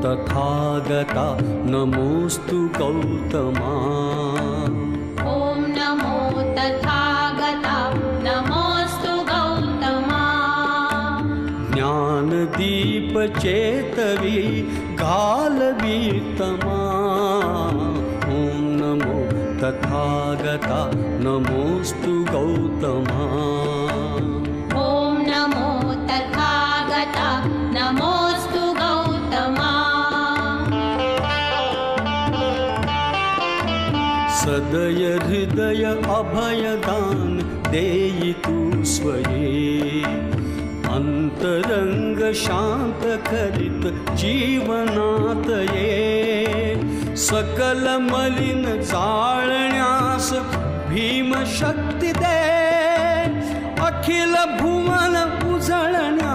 तथागता नमोस्तु गौतमा। ॐ नमो तथागता नमोस्तु गौतमा। ज्ञानदीप चेतवी गालवीतमा। ॐ नमो तथागता नमोस्तु गौतमा। ॐ नमो तथागता नमोस्तु गौतमा। सदय हृदय अभयदान देयितु स्वये। अंतरंग शांत करित जीवनातये। सकल मलिन जाळण्यास भीम शक्ती दे।